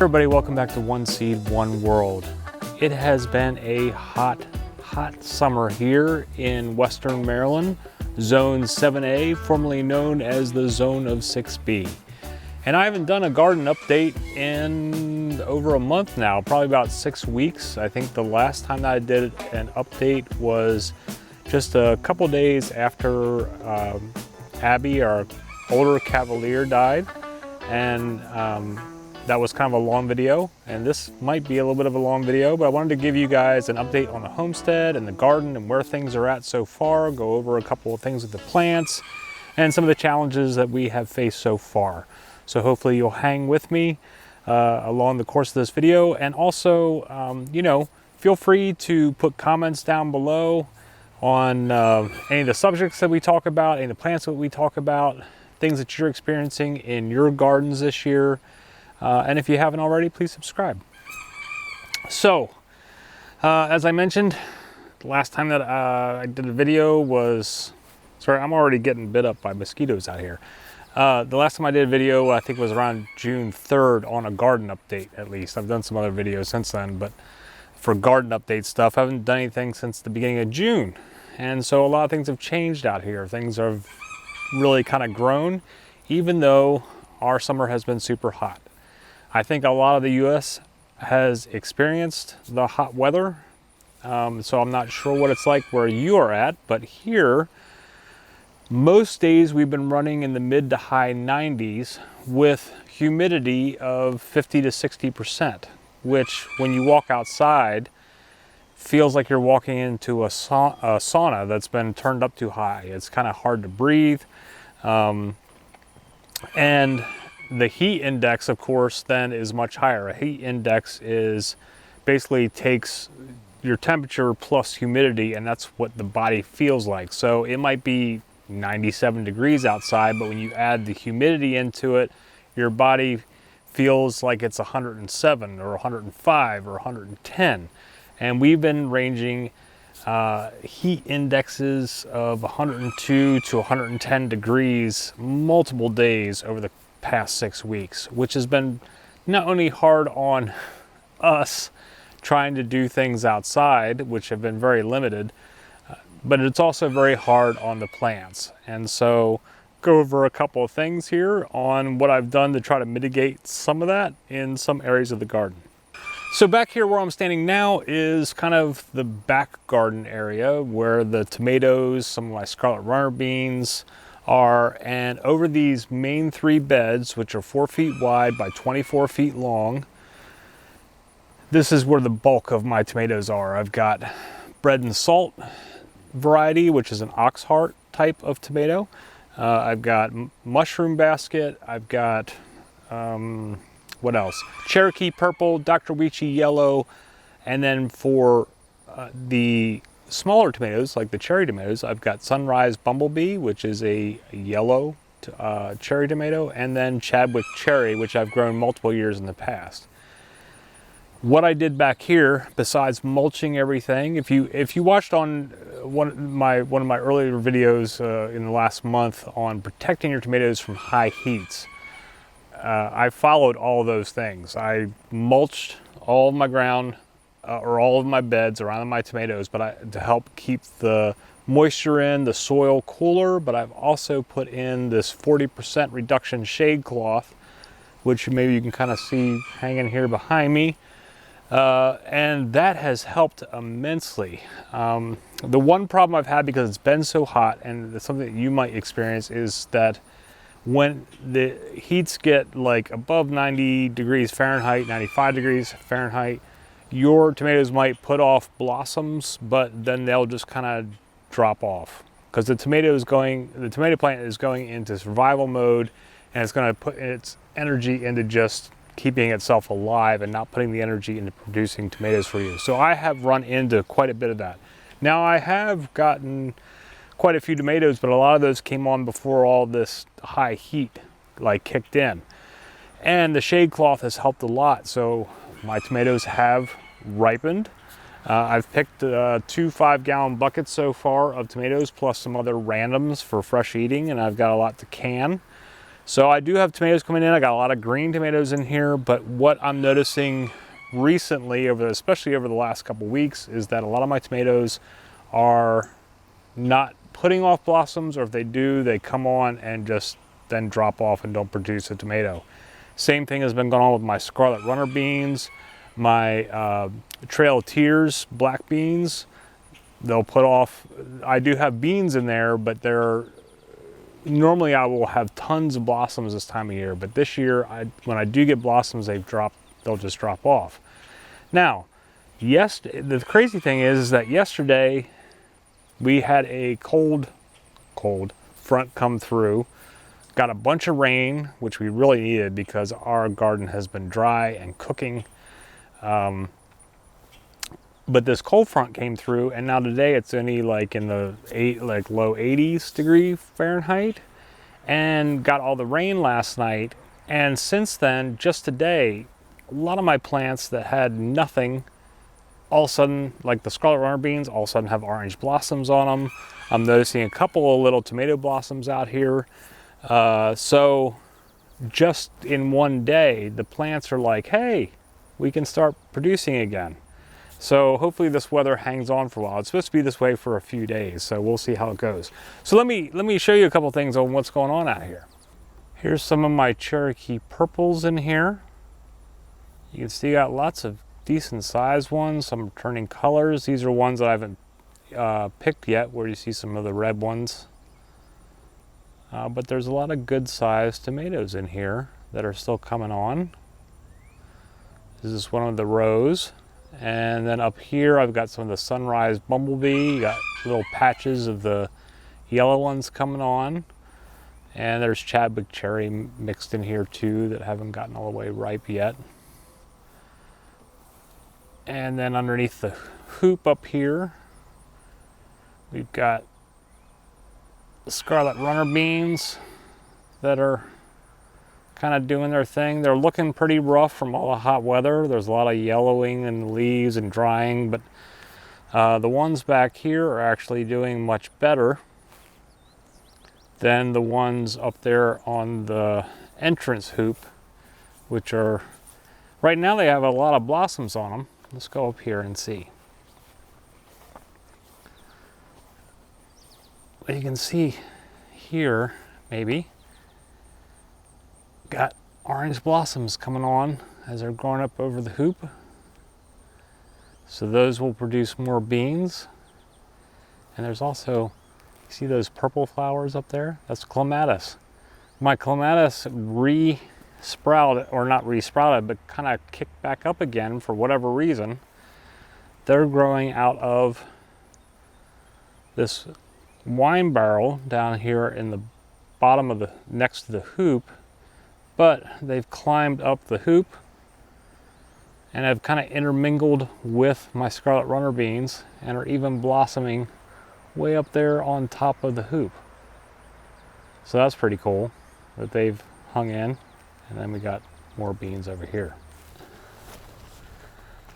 Everybody, welcome back to One Seed, One World. It has been a hot summer here in Western Maryland, Zone 7A, formerly known as the Zone of 6B. And I haven't done a garden update in over a month now, probably about 6 weeks. I think the last time that I did an update was just a couple days after Abby, our older Cavalier, died. And that was kind of a long video, and this might be a little bit of a long video, but I wanted to give you guys an update on the homestead and the garden and where things are at so far, go over a couple of things with the plants and some of the challenges that we have faced so far. So hopefully you'll hang with me along the course of this video. And also, you know, feel free to put comments down below on any of the subjects that we talk about, any of the plants that we talk about, things that you're experiencing in your gardens this year. And if you haven't already, please subscribe. So, as I mentioned, the last time that I did a video was, sorry, I'm already getting bit up by mosquitoes out here. The last time I did a video, I think was around June 3rd on a garden update, at least. I've done some other videos since then, but for garden update stuff, I haven't done anything since the beginning of June. And so a lot of things have changed out here. Things have really kind of grown, even though our summer has been super hot. I think a lot of the U.S. has experienced the hot weather, so I'm not sure what it's like where you are at, but here, most days we've been running in the mid to high 90s with humidity of 50 to 60%, which when you walk outside, feels like you're walking into a sauna that's been turned up too high. It's kind of hard to breathe. And the heat index, of course, then is much higher. A heat index is basically takes your temperature plus humidity, and that's what the body feels like. So it might be 97 degrees outside, but when you add the humidity into it, your body feels like it's 107 or 105 or 110. And we've been ranging heat indexes of 102 to 110 degrees multiple days over the past 6 weeks, which has been not only hard on us trying to do things outside, which have been very limited, but it's also very hard on the plants. And so go over a couple of things here on what I've done to try to mitigate some of that in some areas of the garden. So back here where I'm standing now is kind of the back garden area where the tomatoes, some of my scarlet runner beans are, and over these main 3 beds, which are 4 feet wide by 24 feet long, this is where the bulk of my tomatoes are. I've got bread and salt variety, which is an ox heart type of tomato. I've got mushroom basket. I've got, what else? Cherokee purple, Dr. Weechee yellow, and then for the smaller tomatoes, like the cherry tomatoes, I've got Sunrise Bumblebee, which is a yellow cherry tomato, and then Chadwick Cherry, which I've grown multiple years in the past. What I did back here, besides mulching everything, if you watched on one of my earlier videos in the last month on protecting your tomatoes from high heats, I followed all those things. I mulched all of my ground or all of my beds around my tomatoes, but to help keep the moisture in, the soil cooler, but I've also put in this 40% reduction shade cloth, which maybe you can kind of see hanging here behind me. And that has helped immensely. The one problem I've had, because it's been so hot, and it's something that you might experience, is that when the heats get like above 90 degrees Fahrenheit, 95 degrees Fahrenheit, your tomatoes might put off blossoms, but then they'll just kind of drop off because the tomato plant is going into survival mode, and it's going to put its energy into just keeping itself alive and not putting the energy into producing tomatoes for you. So I have run into quite a bit of that. Now I have gotten quite a few tomatoes, but a lot of those came on before all this high heat like kicked in. And the shade cloth has helped a lot. So my tomatoes have ripened. I've picked 2 5-gallon buckets so far of tomatoes, plus some other randoms for fresh eating, and I've got a lot to can. So I do have tomatoes coming in. I got a lot of green tomatoes in here, but what I'm noticing recently, especially over the last couple weeks, is that a lot of my tomatoes are not putting off blossoms, or if they do, they come on and just then drop off and don't produce a tomato. Same thing has been going on with my Scarlet Runner beans, my Trail of Tears black beans. They'll put off. I do have beans in there, but normally I will have tons of blossoms this time of year, but this year when I do get blossoms, they'll just drop off. Now, the crazy thing is that yesterday we had a cold front come through, got a bunch of rain, which we really needed because our garden has been dry and cooking. But this cold front came through, and now today it's only like in the low 80s degree Fahrenheit, and got all the rain last night. And since then, just today, a lot of my plants that had nothing, all of a sudden, like the Scarlet Runner beans, all of a sudden have orange blossoms on them. I'm noticing a couple of little tomato blossoms out here. So just in one day, the plants are like, hey, we can start producing again. So hopefully this weather hangs on for a while. It's supposed to be this way for a few days, so we'll see how it goes. So let me show you a couple things on what's going on out here. Here's some of my Cherokee purples in here. You can see I got lots of decent sized ones. Some turning colors. These are ones that I haven't picked yet, where you see some of the red ones. But there's a lot of good sized tomatoes in here that are still coming on. This is one of the rows. And then up here I've got some of the Sunrise Bumblebee. You got little patches of the yellow ones coming on. And there's Chadwick Cherry mixed in here too that haven't gotten all the way ripe yet. And then underneath the hoop up here, we've got the Scarlet Runner beans that are kind of doing their thing. They're looking pretty rough from all the hot weather. There's a lot of yellowing in the leaves and drying, but the ones back here are actually doing much better than the ones up there on the entrance hoop, which are, right now they have a lot of blossoms on them. Let's go up here and see. What you can see here, maybe, got orange blossoms coming on as they're growing up over the hoop. So those will produce more beans. And there's also, see those purple flowers up there? That's clematis. My clematis re-sprouted, or not re-sprouted, but kind of kicked back up again for whatever reason. They're growing out of this wine barrel down here in the bottom of next to the hoop. But they've climbed up the hoop and have kind of intermingled with my Scarlet Runner beans and are even blossoming way up there on top of the hoop. So that's pretty cool that they've hung in. And then we got more beans over here.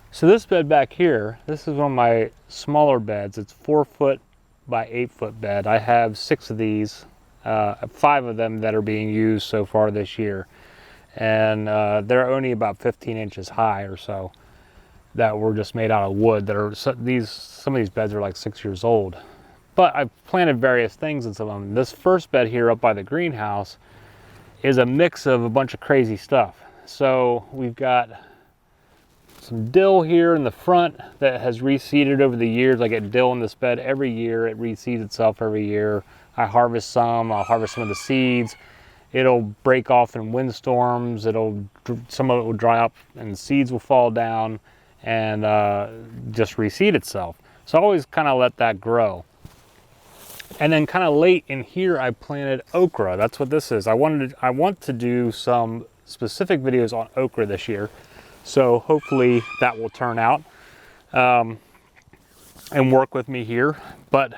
So this bed back here, this is one of my smaller beds. It's 4 foot by 8 foot bed. I have 6 of these. 5 of them that are being used so far this year, and they're only about 15 inches high or so, that were just made out of wood. That are some of these beds are like 6 years old, but I've planted various things in some of them. This first bed here up by the greenhouse is a mix of a bunch of crazy stuff. So we've got some dill here in the front that has reseeded over the years. I get dill in this bed every year. It reseeds itself every year. I harvest some, I'll harvest some of the seeds. It'll break off in windstorms. Some of it will dry up and seeds will fall down and just reseed itself. So I always kind of let that grow. And then kind of late in here, I planted okra. That's what this is. I want to do some specific videos on okra this year. So hopefully that will turn out and work with me here. But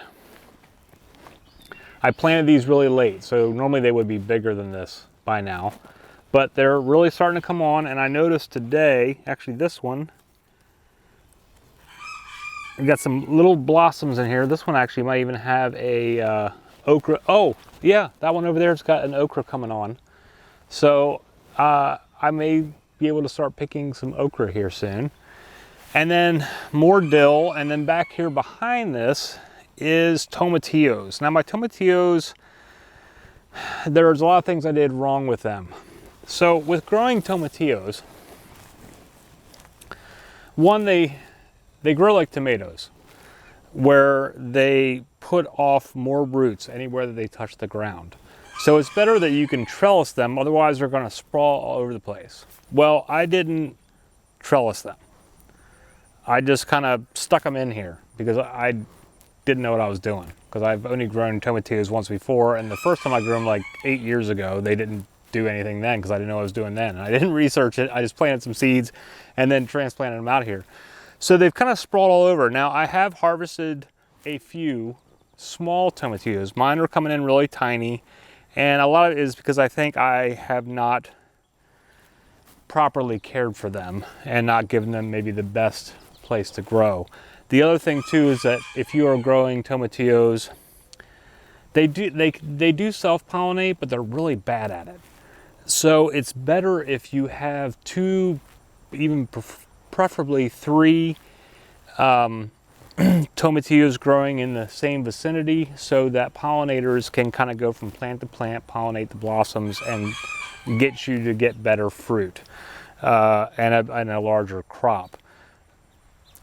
I planted these really late, so normally they would be bigger than this by now. But they're really starting to come on, and I noticed today, actually this one, we got some little blossoms in here. This one actually might even have a okra. Oh, yeah, that one over there has got an okra coming on. So I may be able to start picking some okra here soon. And then more dill, and then back here behind this is tomatillos. Now my tomatillos, there's a lot of things I did wrong with them. So with growing tomatillos, one, they grow like tomatoes, where they put off more roots anywhere that they touch the ground. So it's better that you can trellis them, otherwise they're gonna sprawl all over the place. Well, I didn't trellis them. I just kind of stuck them in here because I didn't know what I was doing, because I've only grown tomatillos once before, and the first time I grew them like 8 years ago, they didn't do anything then because I didn't know what I was doing then. And I didn't research it. I just planted some seeds and then transplanted them out here. So they've kind of sprawled all over. Now I have harvested a few small tomatillos. Mine are coming in really tiny, and a lot of it is because I think I have not properly cared for them and not given them maybe the best place to grow. The other thing too is that if you are growing tomatillos, they do self-pollinate, but they're really bad at it. So it's better if you have two, even preferably three tomatillos growing in the same vicinity, so that pollinators can kind of go from plant to plant, pollinate the blossoms, and get you to get better fruit and a larger crop.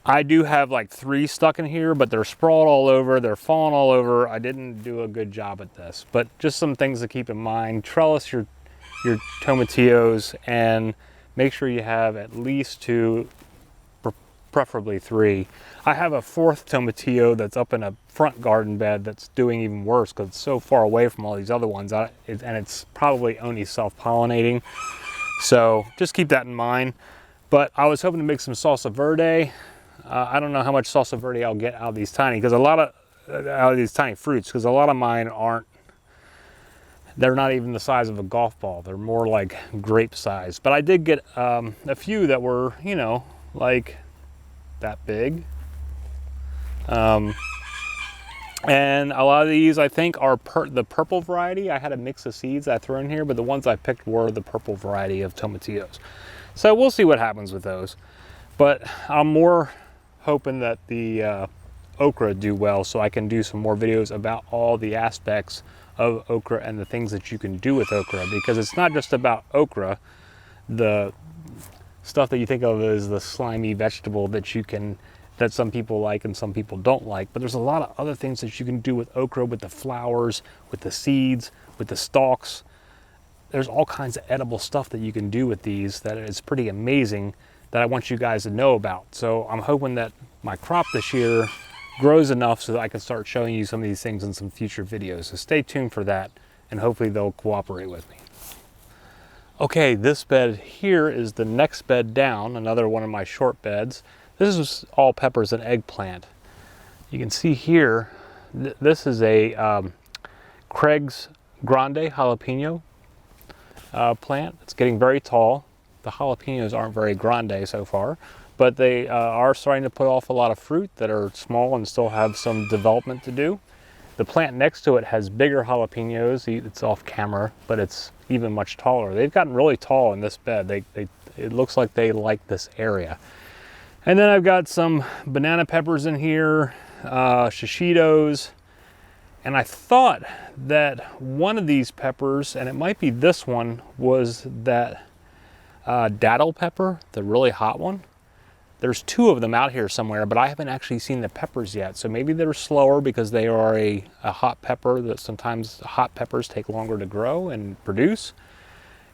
I do have like 3 stuck in here, but they're sprawled all over, they're falling all over. I didn't do a good job at this, but just some things to keep in mind. Trellis your tomatillos and make sure you have at least 2, preferably 3. I have a 4th tomatillo that's up in a front garden bed that's doing even worse because it's so far away from all these other ones, and it's probably only self-pollinating. So just keep that in mind. But I was hoping to make some salsa verde. I don't know how much salsa verde I'll get out of these tiny, because out of these tiny fruits, because a lot of mine they're not even the size of a golf ball. They're more like grape size. But I did get a few that were, you know, like that big. And a lot of these I think are the purple variety. I had a mix of seeds I threw in here, but the ones I picked were the purple variety of tomatillos. So we'll see what happens with those. But I'm more hoping that the okra do well, so I can do some more videos about all the aspects of okra and the things that you can do with okra, because it's not just about okra, the stuff that you think of as the slimy vegetable that some people like and some people don't like, but there's a lot of other things that you can do with okra, with the flowers, with the seeds, with the stalks. There's all kinds of edible stuff that you can do with these that is pretty amazing, that I want you guys to know about. So I'm hoping that my crop this year grows enough so that I can start showing you some of these things in some future videos. So stay tuned for that, and hopefully they'll cooperate with me. Okay, this bed here is the next bed down, another one of my short beds. This is all peppers and eggplant. You can see here, this is a Craig's Grande jalapeno plant. It's getting very tall. The jalapenos aren't very grande so far, but they are starting to put off a lot of fruit that are small and still have some development to do. The plant next to it has bigger jalapenos. It's off camera, but it's even much taller. They've gotten really tall in this bed. It looks like they like this area. And then I've got some banana peppers in here, shishitos, and I thought that one of these peppers, and it might be this one, was that datil pepper, the really hot one. There's 2 of them out here somewhere, but I haven't actually seen the peppers yet. So maybe they're slower because they are a hot pepper, that sometimes hot peppers take longer to grow and produce.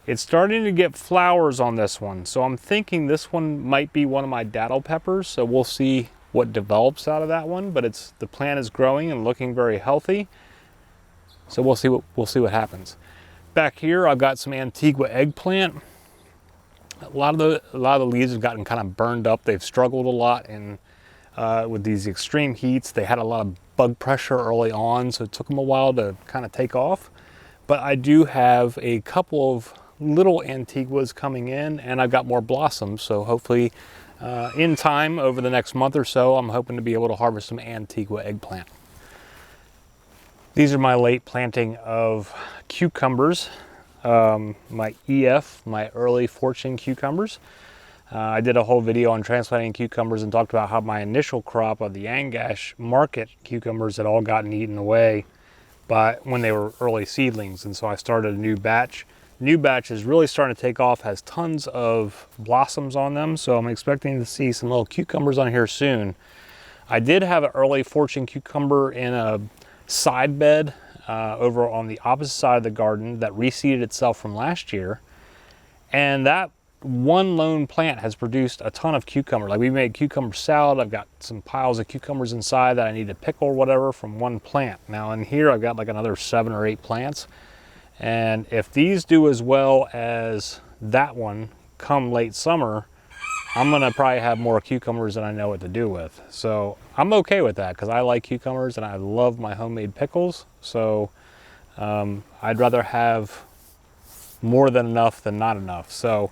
It's starting to get flowers on this one. So I'm thinking this one might be one of my datil peppers. So we'll see what develops out of that one, but the plant is growing and looking very healthy. So we'll see what happens. Back here, I've got some Antigua eggplant. A lot of the leaves have gotten kind of burned up. They've struggled a lot with these extreme heats. They had a lot of bug pressure early on, so it took them a while to kind of take off. But I do have a couple of little Antiguas coming in, and I've got more blossoms. So hopefully in time, over the next month or so, I'm hoping to be able to harvest some Antigua eggplant. These are my late planting of cucumbers. my EF, my early fortune cucumbers. I did a whole video on transplanting cucumbers and talked about how my initial crop of the Angash market cucumbers had all gotten eaten away when they were early seedlings, and so I started a new batch. New batch is really starting to take off, has tons of blossoms on them, so I'm expecting to see some little cucumbers on here soon. I did have an early fortune cucumber in a side bed over on the opposite side of the garden that reseeded itself from last year, and that one lone plant has produced a ton of cucumber. Like, we made cucumber salad. I've got some piles of cucumbers inside that I need to pickle or whatever from one plant. Now in here I've got like another 7 or 8 plants, and if these do as well as that one come late summer, I'm gonna probably have more cucumbers than I know what to do with. So I'm okay with that because I like cucumbers and I love my homemade pickles. So I'd rather have more than enough than not enough. So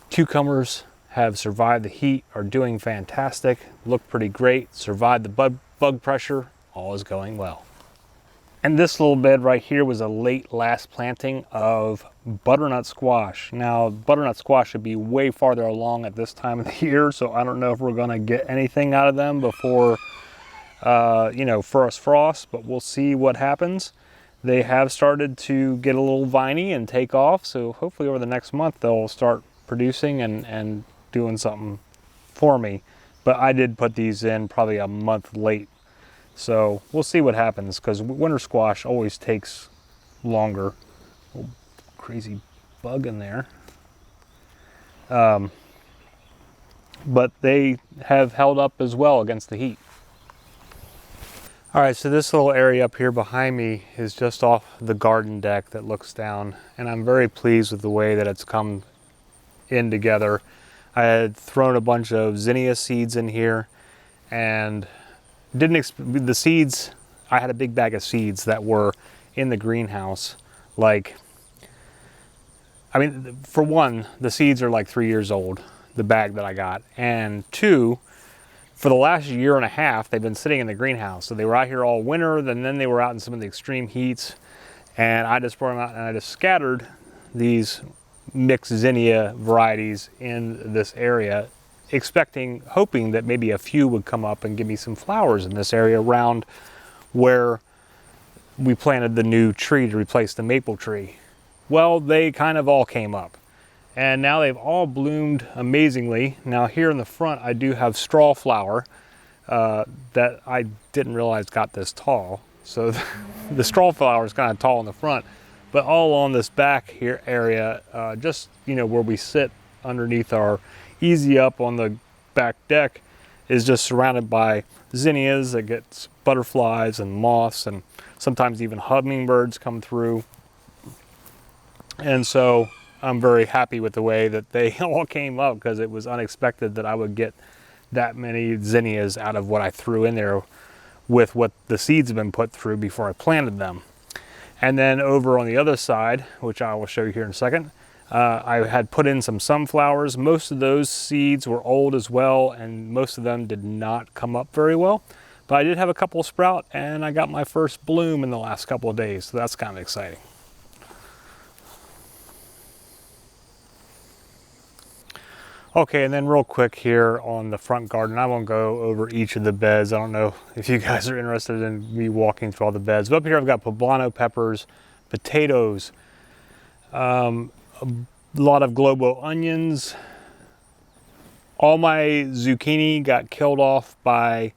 cucumbers have survived the heat, are doing fantastic, look pretty great, survived the bug pressure, all is going well. And this little bed right here was a late last planting of butternut squash. Now, butternut squash should be way farther along at this time of the year, so I don't know if we're gonna get anything out of them before, you know, first frost, but we'll see what happens. They have started to get a little viney and take off, so hopefully over the next month they'll start producing and doing something for me. But I did put these in probably a month late, so we'll see what happens, because winter squash always takes longer. Oh, crazy bug in there. But they have held up as well against the heat. All right, so this little area up here behind me is just off the garden deck that looks down, and I'm very pleased with the way that it's come in together. I had thrown a bunch of zinnia seeds in here, and the seeds, I had a big bag of seeds that were in the greenhouse. Like, I mean, for one, the seeds are like 3 years old, the bag that I got, and 2, for the last year and a half, they've been sitting in the greenhouse. So they were out here all winter, and then they were out in some of the extreme heats, and I just brought them out and I just scattered these mixed zinnia varieties in this area, hoping that maybe a few would come up and give me some flowers in this area around where we planted the new tree to replace the maple tree. Well, they kind of all came up, and now they've all bloomed amazingly. Now here in the front I do have straw flower that I didn't realize got this tall. So the straw flower is kind of tall in the front, but all on this back here area, just, you know, where we sit underneath our easy up on the back deck, is just surrounded by zinnias that gets butterflies and moths, and sometimes even hummingbirds come through. And so I'm very happy with the way that they all came up, because it was unexpected that I would get that many zinnias out of what I threw in there with what the seeds have been put through before I planted them. And then over on the other side, which I will show you here in a second, I had put in some sunflowers. Most of those seeds were old as well, and most of them did not come up very well. But I did have a couple sprout, and I got my first bloom in the last couple of days, so that's kind of exciting. Okay, and then real quick here on the front garden, I won't go over each of the beds. I don't know if you guys are interested in me walking through all the beds. But up here I've got poblano peppers, potatoes, a lot of globo onions. All my zucchini got killed off by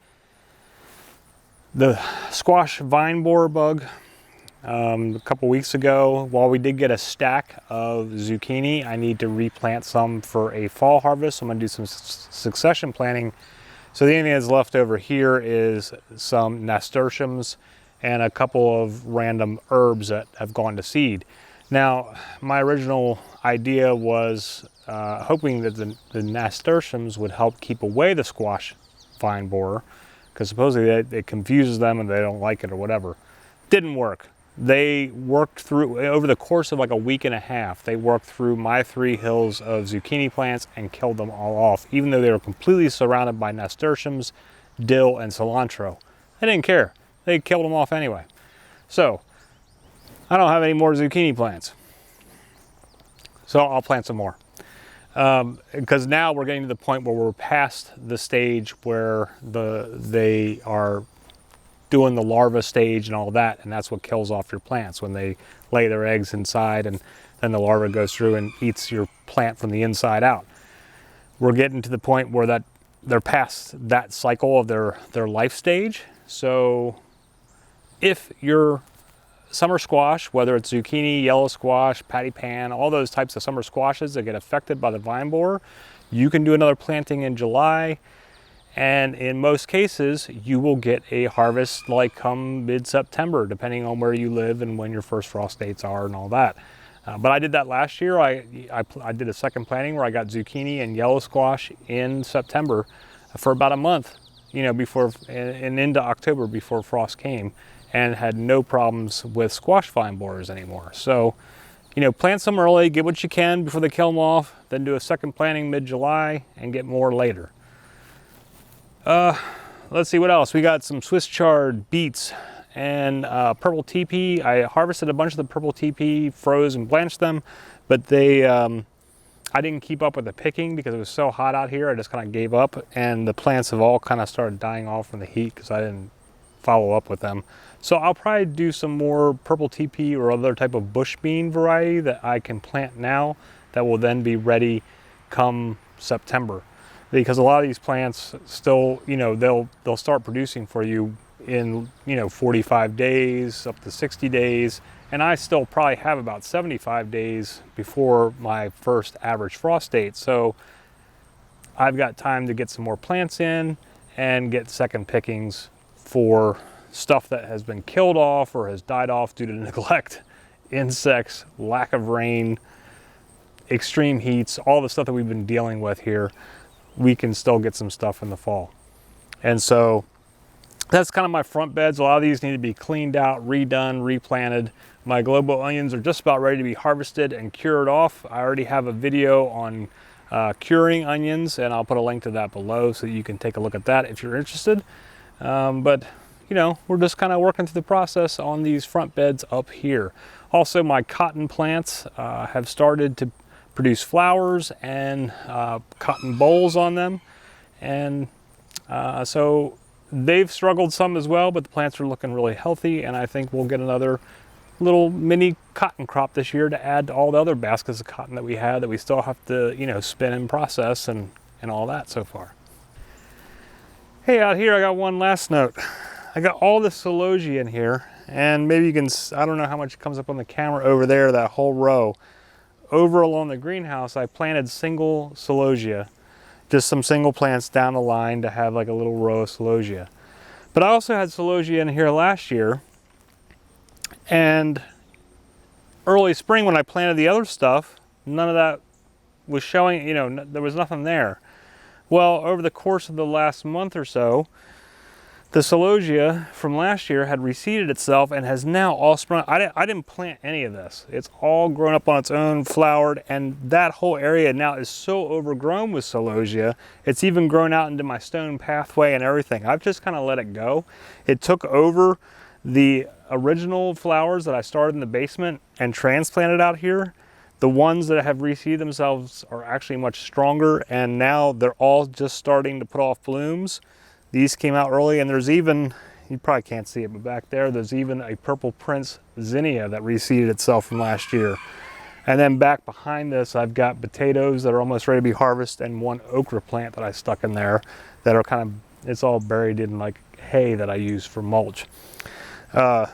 the squash vine borer bug a couple weeks ago. While we did get a stack of zucchini, I need to replant some for a fall harvest. So I'm going to do some succession planting. So the only thing that's left over here is some nasturtiums and a couple of random herbs that have gone to seed. Now, my original idea was hoping that the nasturtiums would help keep away the squash vine borer, because supposedly it confuses them and they don't like it or whatever. Didn't work. They worked through, over the course of like a week and a half, they worked through my 3 hills of zucchini plants and killed them all off, even though they were completely surrounded by nasturtiums, dill, and cilantro. I didn't care. They killed them off anyway. So I don't have any more zucchini plants. So I'll plant some more. Because now we're getting to the point where we're past the stage where they are doing the larva stage and all that, and that's what kills off your plants when they lay their eggs inside, and then the larva goes through and eats your plant from the inside out. We're getting to the point where they're past that cycle of their life stage. So if your summer squash, whether it's zucchini, yellow squash, patty pan, all those types of summer squashes that get affected by the vine borer, you can do another planting in July. And in most cases, you will get a harvest like come mid-September, depending on where you live and when your first frost dates are and all that. But I did that last year. I did a second planting where I got zucchini and yellow squash in September for about a month, before and into October before frost came, and had no problems with squash vine borers anymore. So, plant some early, get what you can before they kill them off, then do a second planting mid-July and get more later. Let's see what else. We got some Swiss chard, beets, and purple TP. I harvested a bunch of the purple TP, froze and blanched them, but I didn't keep up with the picking because it was so hot out here. I just kind of gave up, and the plants have all kind of started dying off from the heat because I didn't follow up with them. So I'll probably do some more purple TP or other type of bush bean variety that I can plant now that will then be ready come September. Because a lot of these plants still, they'll start producing for you in, 45 days, up to 60 days. And I still probably have about 75 days before my first average frost date. So I've got time to get some more plants in and get second pickings for stuff that has been killed off or has died off due to neglect, insects, lack of rain, extreme heats, all the stuff that we've been dealing with here. We can still get some stuff in the fall. And so that's kind of my front beds. A lot of these need to be cleaned out, redone, replanted. My global onions are just about ready to be harvested and cured off. I already have a video on curing onions, and I'll put a link to that below so you can take a look at that if you're interested. But we're just kind of working through the process on these front beds up here. Also, my cotton plants have started to produce flowers and cotton bolls on them, and so they've struggled some as well, but the plants are looking really healthy, and I think we'll get another little mini cotton crop this year to add to all the other baskets of cotton that we had that we still have to spin and process and all that so far. Hey, out here I got one last note. I got all this celosia in here, and maybe you can, I don't know how much comes up on the camera over there, that whole row. Over along the greenhouse, I planted single celosia, just some single plants down the line to have like a little row of celosia. But I also had celosia in here last year, and early spring when I planted the other stuff, none of that was showing, there was nothing there. Well, over the course of the last month or so, the celosia from last year had reseeded itself and has now all sprung. I didn't plant any of this. It's all grown up on its own, flowered, and that whole area now is so overgrown with celosia. It's even grown out into my stone pathway and everything. I've just kind of let it go. It took over the original flowers that I started in the basement and transplanted out here. The ones that have reseeded themselves are actually much stronger, and now they're all just starting to put off blooms. These came out early, and there's even, you probably can't see it, but back there's even a purple prince zinnia that reseeded itself from last year. And then back behind this, I've got potatoes that are almost ready to be harvested, and one okra plant that I stuck in there that are kind of, it's all buried in like hay that I use for mulch.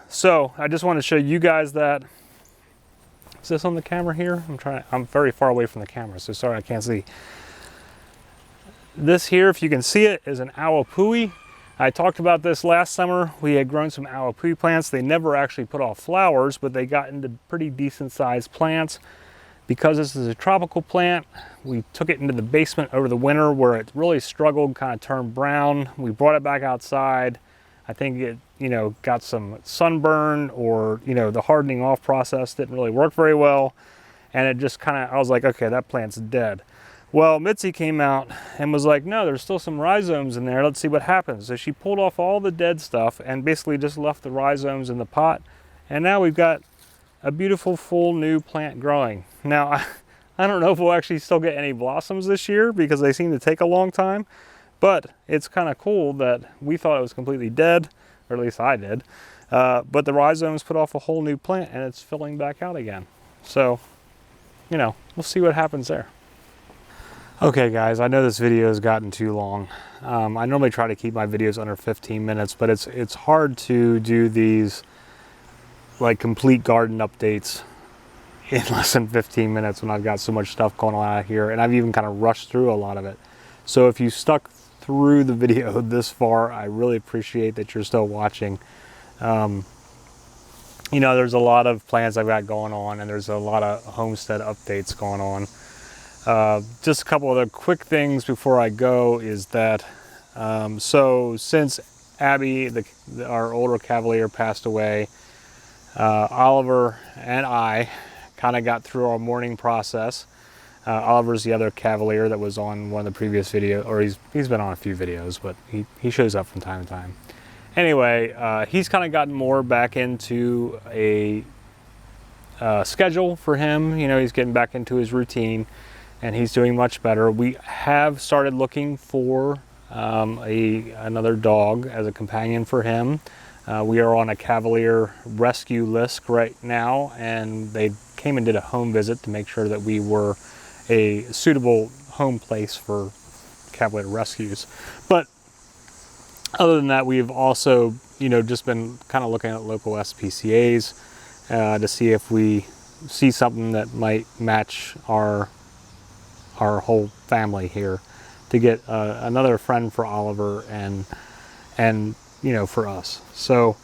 So I just want to show you guys that. Is this on the camera here? I'm very far away from the camera, so sorry I can't see. This here, if you can see it, is an awapui. I talked about this last summer. We had grown some awapui plants. They never actually put off flowers, but they got into pretty decent sized plants. Because this is a tropical plant, we took it into the basement over the winter where it really struggled, kind of turned brown. We brought it back outside. I think it, got some sunburn, or, the hardening off process didn't really work very well. And it just I was like, okay, that plant's dead. Well, Mitzi came out and was like, no, there's still some rhizomes in there. Let's see what happens. So she pulled off all the dead stuff and basically just left the rhizomes in the pot. And now we've got a beautiful, full new plant growing. Now, I don't know if we'll actually still get any blossoms this year because they seem to take a long time, but it's kind of cool that we thought it was completely dead, or at least I did. But the rhizomes put off a whole new plant and it's filling back out again. So, you know, we'll see what happens there. Okay guys, I know this video has gotten too long. I normally try to keep my videos under 15 minutes, but it's hard to do these like complete garden updates in less than 15 minutes when I've got so much stuff going on out here, and I've even kind of rushed through a lot of it. So if you stuck through the video this far, I really appreciate that you're still watching. You know, there's a lot of plans I've got going on, and there's a lot of homestead updates going on. Just a couple other quick things before I go is that, so since Abby, our older Cavalier, passed away, Oliver and I kind of got through our mourning process. Oliver's the other Cavalier that was on one of the previous videos, or he's been on a few videos, but he shows up from time to time. Anyway, he's kind of gotten more back into a schedule for him. You know, he's getting back into his routine, and he's doing much better. We have started looking for another dog as a companion for him. We are on a Cavalier rescue list right now, and they came and did a home visit to make sure that we were a suitable home place for Cavalier rescues. But other than that, we've also, you know, just been kind of looking at local SPCAs to see if we see something that might match our whole family here, to get another friend for Oliver and you know, for us. So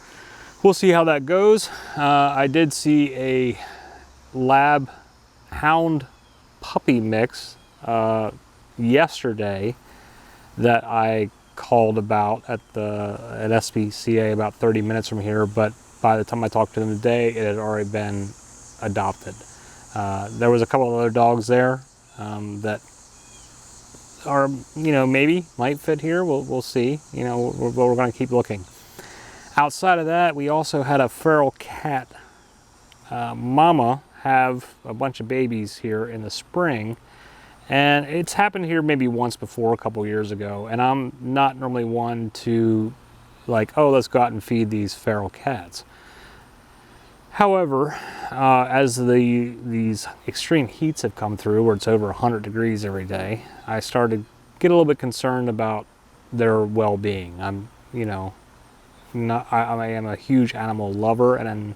we'll see how that goes. I did see a lab hound puppy mix yesterday that I called about at SPCA about 30 minutes from here, but by the time I talked to them today, it had already been adopted. There was a couple of other dogs there that are, you know, maybe might fit here. We'll see. You know, we're going to keep looking. Outside of that, we also had a feral cat mama have a bunch of babies here in the spring, and it's happened here maybe once before a couple years ago, and I'm not normally one to like, oh, let's go out and feed these feral cats. However, as these extreme heats have come through, where it's over 100 degrees every day, I started to get a little bit concerned about their well-being. I'm, you know, I am a huge animal lover, and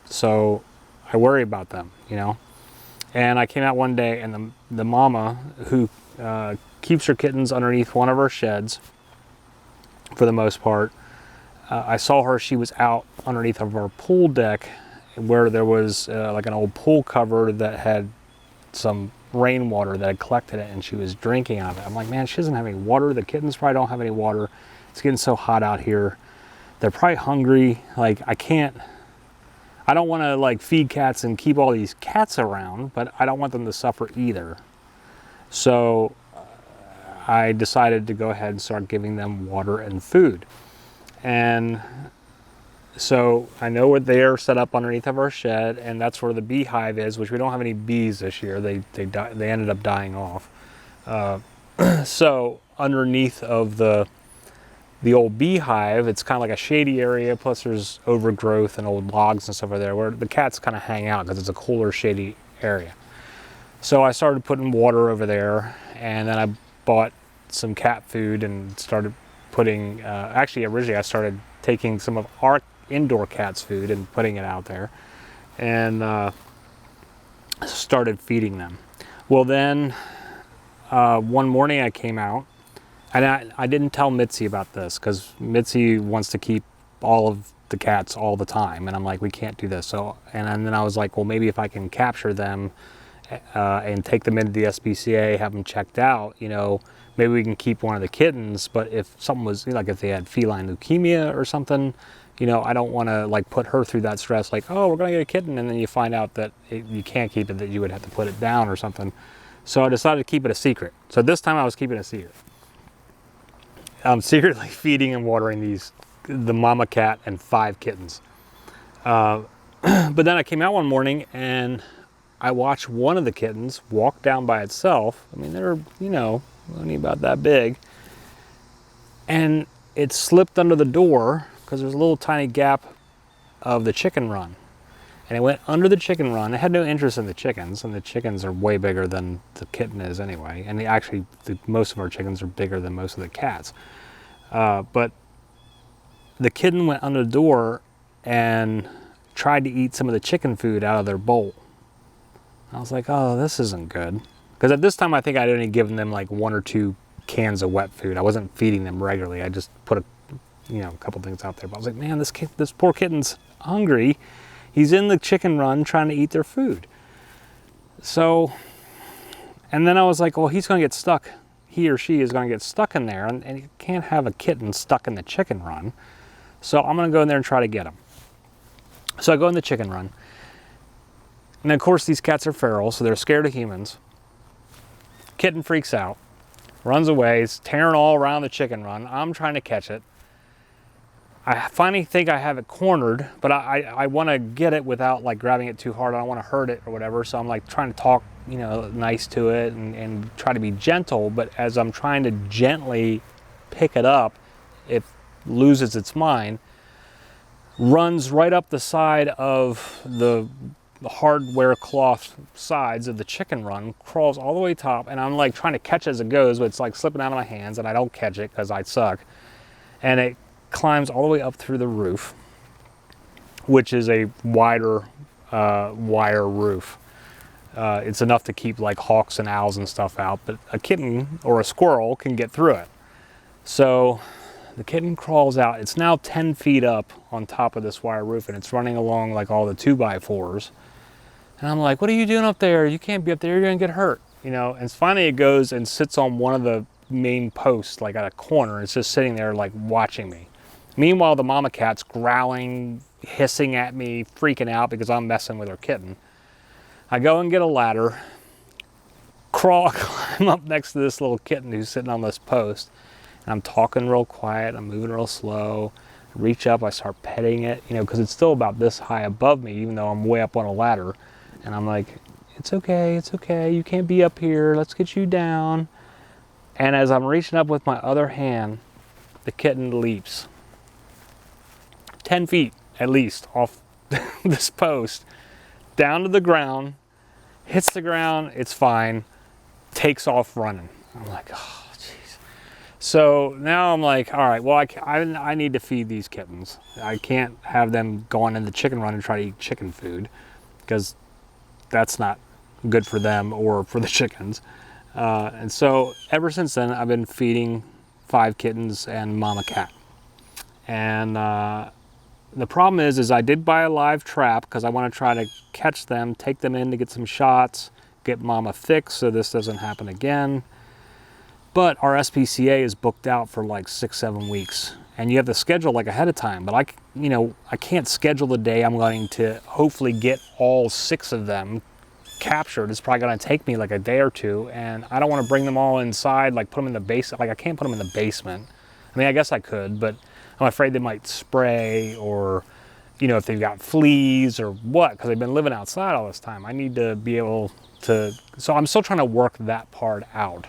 so I worry about them, you know. And I came out one day, and the mama, who keeps her kittens underneath one of her sheds for the most part, I saw her, she was out underneath of our pool deck where there was like an old pool cover that had some rainwater that had collected it, and she was drinking out of it. I'm like, man, she doesn't have any water. The kittens probably don't have any water. It's getting so hot out here. They're probably hungry. Like, I don't want to like feed cats and keep all these cats around, but I don't want them to suffer either. So I decided to go ahead and start giving them water and food. And so I know where they're set up underneath of our shed, and that's where the beehive is, which we don't have any bees this year. They ended up dying off. So underneath of the old beehive, it's kind of like a shady area, plus there's overgrowth and old logs and stuff over there where the cats kind of hang out because it's a cooler, shady area. So I started putting water over there, and then I bought some cat food and started putting, actually originally I started taking some of our indoor cats' food and putting it out there, and started feeding them. Well then, one morning I came out, and I didn't tell Mitzi about this because Mitzi wants to keep all of the cats all the time, and I'm like, we can't do this. So, and then I was like, well, maybe if I can capture them and take them into the SPCA, have them checked out, you know, maybe we can keep one of the kittens. But if something was, like if they had feline leukemia or something, you know, I don't want to like put her through that stress, like, oh, we're going to get a kitten, and then you find out that you can't keep it, that you would have to put it down or something. So I decided to keep it a secret. So this time I was keeping it a secret. I'm secretly feeding and watering the mama cat and 5 kittens. But then I came out one morning, and I watched one of the kittens walk down by itself. I mean, they're, only about that big. And it slipped under the door because there's a little tiny gap of the chicken run. And it went under the chicken run. It had no interest in the chickens, and the chickens are way bigger than the kitten is anyway. And most of our chickens are bigger than most of the cats. But the kitten went under the door and tried to eat some of the chicken food out of their bowl. I was like, oh, this isn't good. Because at this time, I think I'd only given them like 1 or 2 cans of wet food. I wasn't feeding them regularly. I just put a couple things out there. But I was like, man, this poor kitten's hungry. He's in the chicken run trying to eat their food. So, and then I was like, well, he's going to get stuck. He or she is going to get stuck in there, and you can't have a kitten stuck in the chicken run. So I'm going to go in there and try to get him. So I go in the chicken run. And of course, these cats are feral, so they're scared of humans. Kitten freaks out, runs away, is tearing all around the chicken run. I'm trying to catch it. I finally think I have it cornered, but I want to get it without like grabbing it too hard. I don't want to hurt it or whatever. So I'm like trying to talk, nice to it and try to be gentle. But as I'm trying to gently pick it up, it loses its mind, runs right up the side of the hardware cloth sides of the chicken run, crawls all the way top, and I'm like trying to catch it as it goes, but it's like slipping out of my hands, and I don't catch it because I suck. And it climbs all the way up through the roof, which is a wider wire roof. It's enough to keep like hawks and owls and stuff out, but a kitten or a squirrel can get through it. So the kitten crawls out. It's now 10 feet up on top of this wire roof, and it's running along like all the 2x4s. And I'm like, what are you doing up there? You can't be up there. You're going to get hurt. And finally it goes and sits on one of the main posts, like at a corner. It's just sitting there like watching me. Meanwhile, the mama cat's growling, hissing at me, freaking out because I'm messing with her kitten. I go and get a ladder, climb up next to this little kitten who's sitting on this post. And I'm talking real quiet, I'm moving real slow. I reach up, I start petting it, because it's still about this high above me, even though I'm way up on a ladder. And I'm like, it's okay, you can't be up here, let's get you down. And as I'm reaching up with my other hand, the kitten leaps 10 feet at least off this post, down to the ground, hits the ground, it's fine, takes off running. I'm like, oh, jeez. So now I'm like, all right, well, I need to feed these kittens. I can't have them going in the chicken run and try to eat chicken food, because that's not good for them or for the chickens. And so ever since then, I've been feeding 5 kittens and mama cat. And the problem is I did buy a live trap because I want to try to catch them, take them in to get some shots, get mama fixed so this doesn't happen again. But our SPCA is booked out for like 6-7 weeks, and you have to schedule like ahead of time. But I can't schedule the day I'm going to hopefully get all 6 of them captured. It's probably going to take me like a day or 2, and I don't want to bring them all inside, like put them in the basement. Like I can't put them in the basement. I mean, I guess I could, but I'm afraid they might spray, or if they've got fleas or what, because they've been living outside all this time. I need to be able to, so I'm still trying to work that part out,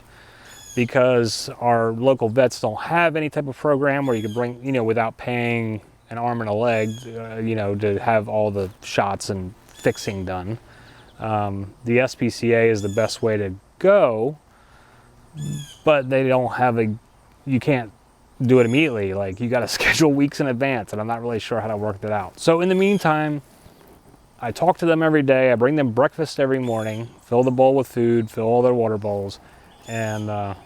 because our local vets don't have any type of program where you can bring, without paying an arm and a leg, to have all the shots and fixing done. The SPCA is the best way to go, but they don't have you can't do it immediately. Like, you got to schedule weeks in advance, and I'm not really sure how to work that out. So in the meantime, I talk to them every day. I bring them breakfast every morning, fill the bowl with food, fill all their water bowls, and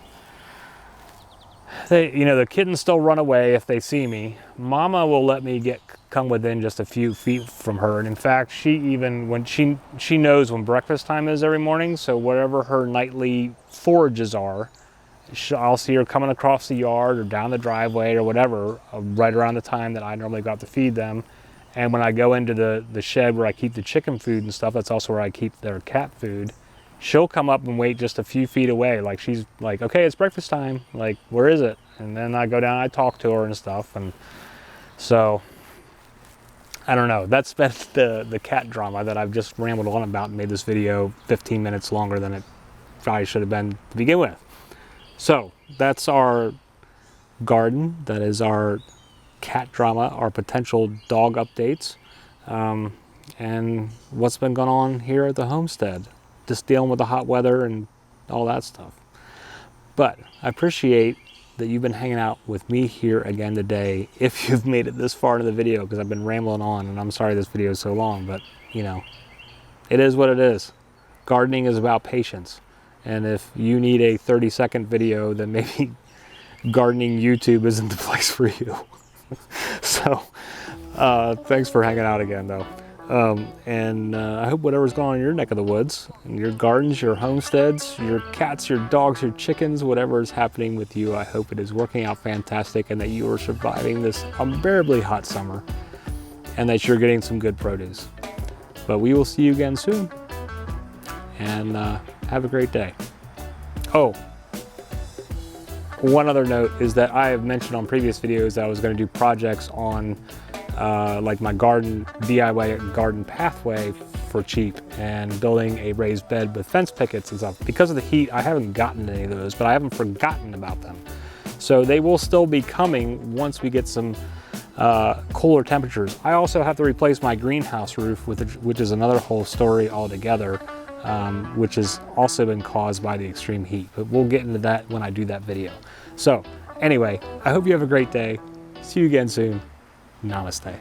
they, the kittens still run away if they see me. Mama will let me come within just a few feet from her, and in fact, she even, when she knows when breakfast time is every morning, so whatever her nightly forages are, I'll see her coming across the yard or down the driveway or whatever, right around the time that I normally go out to feed them. And when I go into the shed where I keep the chicken food and stuff, that's also where I keep their cat food, she'll come up and wait just a few feet away. Like, she's like, okay, it's breakfast time. Like, where is it? And then I go down, I talk to her and stuff. And so I don't know. That's been the cat drama that I've just rambled on about and made this video 15 minutes longer than it probably should have been to begin with. So that's our garden. That is our cat drama, our potential dog updates, and what's been going on here at the homestead. Just dealing with the hot weather and all that stuff. But I appreciate that you've been hanging out with me here again today, if you've made it this far into the video, because I've been rambling on, and I'm sorry this video is so long, but you know, it is what it is. Gardening is about patience. And if you need a 30-second video, then maybe gardening YouTube isn't the place for you. So, thanks for hanging out again, though. I hope whatever's going on in your neck of the woods, in your gardens, your homesteads, your cats, your dogs, your chickens, whatever is happening with you, I hope it is working out fantastic and that you are surviving this unbearably hot summer and that you're getting some good produce. But we will see you again soon, and have a great day. Oh, one other note is that I have mentioned on previous videos that I was going to do projects on like my garden, DIY garden pathway for cheap, and building a raised bed with fence pickets and stuff. Because of the heat, I haven't gotten any of those, but I haven't forgotten about them. So they will still be coming once we get some cooler temperatures. I also have to replace my greenhouse roof, which is another whole story altogether, which has also been caused by the extreme heat. But we'll get into that when I do that video. So anyway, I hope you have a great day. See you again soon. Namaste.